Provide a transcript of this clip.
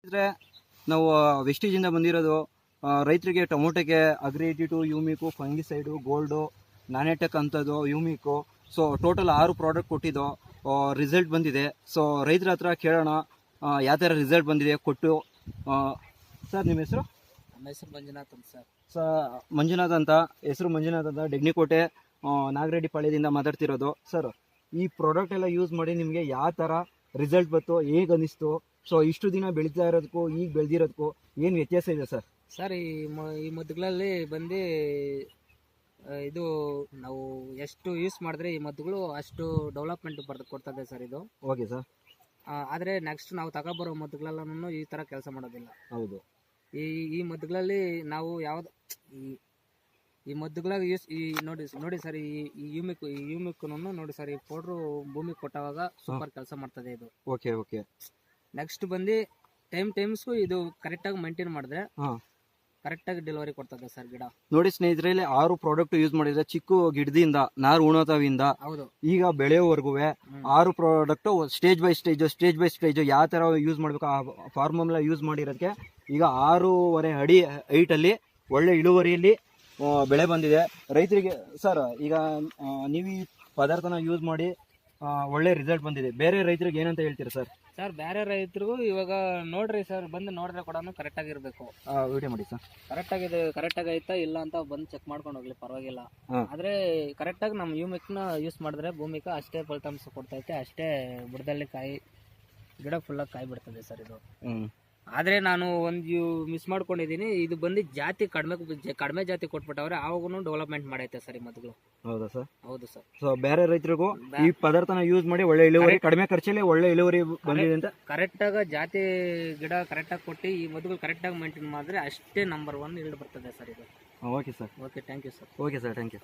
ಅಂದರೆ ನಾವು ವೆಸ್ಟೇಜಿಂದ ಬಂದಿರೋದು ರೈತರಿಗೆ ಟೊಮೊಟೊಗೆ ಅಗ್ರಿ-82 ಯೂಮಿಕು ಫಂಗಿಸೈಡು ಗೋಲ್ಡು ನಾನೆಟೆಕ್ ಅಂಥದ್ದು ಯೂಮಿಕು ಸೊ ಟೋಟಲ್ 6 ಪ್ರಾಡಕ್ಟ್ ಕೊಟ್ಟಿದ್ದು ರಿಸಲ್ಟ್ ಬಂದಿದೆ. ಸೊ ರೈತರ ಹತ್ರ ಕೇಳೋಣ ಯಾವ ಥರ ರಿಸಲ್ಟ್ ಬಂದಿದೆ ಕೊಟ್ಟು. ಸರ್ ನಿಮ್ಮ ಹೆಸರು? ನಮ್ಮ ಹೆಸರು ಮಂಜುನಾಥ್ ಅಂತ ಮಂಜುನಾಥ್ ಅಂತ ಮಂಜುನಾಥ್ ಅಂತ ಡೆಗ್ನಿಕೋಟೆ ನಾಗರೆಡ್ಡಿ ಪಾಳ್ಯದಿಂದ ಮಾತಾಡ್ತಿರೋದು. ಸರ್ ಈ ಪ್ರಾಡಕ್ಟ್ ಎಲ್ಲ ಯೂಸ್ ಮಾಡಿ ನಿಮಗೆ ಯಾವ ಥರ ರಿಸಲ್ಟ್ ಬಂತು, ಹೇಗೆ ಅನಿಸ್ತು? ಸೊ ಇಷ್ಟು ದಿನ ಬೆಳೀತಾ ಇರೋದಕ್ಕೂ ಈಗ ಬೆಳೆದಿರೋದಕ್ಕೂ ಏನು ವ್ಯತ್ಯಾಸ ಇದೆ ಸರ್? ಸರ್ ಈ ಮದ್ದುಗಳಲ್ಲಿ ಬಂದು ಇದು ನಾವು ಎಷ್ಟು ಯೂಸ್ ಮಾಡಿದ್ರೆ ಈ ಮದ್ದುಗಳು ಅಷ್ಟು ಡೆವಲಪ್ಮೆಂಟ್ ಕೊಡ್ತದೆ ಸರ್ ಇದು. Okay sir. ಆದರೆ ನೆಕ್ಸ್ಟ್ ನಾವು ತಗೊಬರೋ ಮದ್ದುಗಳೆಲ್ಲನೂ ಈ ಥರ ಕೆಲಸ ಮಾಡೋದಿಲ್ಲ. ಹೌದು. ಈ ಮದ್ದುಗಳಲ್ಲಿ ನಾವು ಯಾವ್ದು ಈ ಮದ್ದುಗಳಾಗ ನೋಡಿ ಸರ್, ಈ ಯೂಮಿಕ್ನು ನೋಡಿ ಸರ್, ಈ ಪೌಡ್ರು ಭೂಮಿಗೆ ಕೊಟ್ಟಾಗ ಸೂಪರ್ ಕೆಲಸ ಮಾಡ್ತದೆ ಇದು. Okay okay. ನೆಕ್ಸ್ಟ್ ಬಂದು ಟೈಮ್ಸ್ಗೂ ಇದು ಕರೆಕ್ಟಾಗಿ ಮೇಂಟೈನ್ ಮಾಡಿದ್ರೆ ಕರೆಕ್ಟಾಗಿ ಡೆಲಿವರಿ ಕೊಡ್ತದೆ ಸರ್ ಗಿಡ. ನೋಡಿ ಸ್ನೇಹಿತರೆ, 6 ಪ್ರಾಡಕ್ಟ್ ಯೂಸ್ ಮಾಡಿದ್ರೆ ಚಿಕ್ಕ ಗಿಡದಿಂದ ನಾರು ಉಣೋತವಿಂದ ಹೌದು ಈಗ ಬೆಳೆಯೋವರೆಗೂ 6 ಪ್ರಾಡಕ್ಟ್ ಸ್ಟೇಜ್ ಬೈ ಸ್ಟೇಜ್ ಯಾವ ತರ ಯೂಸ್ ಮಾಡ್ಬೇಕು ಆ ಫಾರ್ಮುಲಾ ಯೂಸ್ ಮಾಡಿರೋದಕ್ಕೆ ಈಗ 6.5 ಅಡಿ ಹೈಟಲ್ಲಿ ಒಳ್ಳೆ ಇಳುವರಿಯಲ್ಲಿ ಬೆಳೆ ಬಂದಿದೆ ರೈತರಿಗೆ. ಸರ್ ಈಗ ನೀವು ಈ ಪದಾರ್ಥನ ಯೂಸ್ ಮಾಡಿ ಒಳ್ಳೆ ರಿಸಲ್ಟ್ ಬಂದಿದೆ. ಬೇರೆ ರೈತರಿಗೆ ಏನಂತ ಹೇಳ್ತೀರಾ ಸರ್? ಸರ್ ಬೇರೆ ರೈತರಿಗೂ ಇವಾಗ ನೋಡ್ರಿ ಸರ್, ಬಂದು ನೋಡಿದ್ರೆ ಕೂಡ ಕರೆಕ್ಟಾಗಿ ಇರಬೇಕು. ವಿಡಿಯೋ ಮಾಡಿ ಸರ್. ಕರೆಕ್ಟಾಗಿ ಐತಾ ಇಲ್ಲ ಅಂತ ಬಂದು ಚೆಕ್ ಮಾಡ್ಕೊಂಡು ಹೋಗ್ಲಿ, ಪರವಾಗಿಲ್ಲ. ಆದರೆ ಕರೆಕ್ಟಾಗಿ ನಮ್ಮ ಯೂಮಿಕ್ನ ಯೂಸ್ ಮಾಡಿದ್ರೆ ಭೂಮಿಕ ಅಷ್ಟೇ ಫಲಿತಾಂಶ ಕೊಡ್ತೈತೆ, ಅಷ್ಟೇ ಬುಡದಲ್ಲಿ ಕಾಯಿ ಗಿಡ ಫುಲ್ಲಾಗಿ ಕಾಯಿ ಬಿಡ್ತದೆ ಸರ್ ಇದು. ಆದರೆ ನಾನು ಒಂದು ಮಿಸ್ ಮಾಡ್ಕೊಂಡಿದ್ದೀನಿ, ಇದು ಬಂದು ಜಾತಿ ಕಡಿಮೆ ಜಾತಿ ಕೊಟ್ಬಿಟ್ಟವ್ರೆ, ಆವಾಗೂ ಡೆವಲಪ್ಮೆಂಟ್ ಮಾಡೈತೆ ಸರ್ ಈ ಮದ್ದುಗಳು. ಹೌದಾ ಸರ್? ಹೌದು ಸರ್. ಸೊ ಬೇರೆ ರೈತರಿಗೂ ಈ ಪದಾರ್ಥನ ಯೂಸ್ ಮಾಡಿ ಒಳ್ಳೆ ಇಳುವರಿ, ಕಡಿಮೆ ಖರ್ಚಲ್ಲಿ ಒಳ್ಳೆ ಇಳುವರಿ ಬಂದಿದೆ ಅಂತ. ಕರೆಕ್ಟಾಗಿ ಜಾತಿ ಗಿಡ ಕರೆಕ್ಟಾಗಿ ಕೊಟ್ಟು ಈ ಮದ್ದುಗಳು ಕರೆಕ್ಟಾಗಿ ಮೇಂಟೈನ್ ಮಾಡಿದ್ರೆ ಅಷ್ಟೇ ನಂಬರ್ 1 ಇಳ್ದು ಬರ್ತದೆ ಸರ್ ಇದು. Okay sir. Okay, thank you sir. Okay sir, thank you.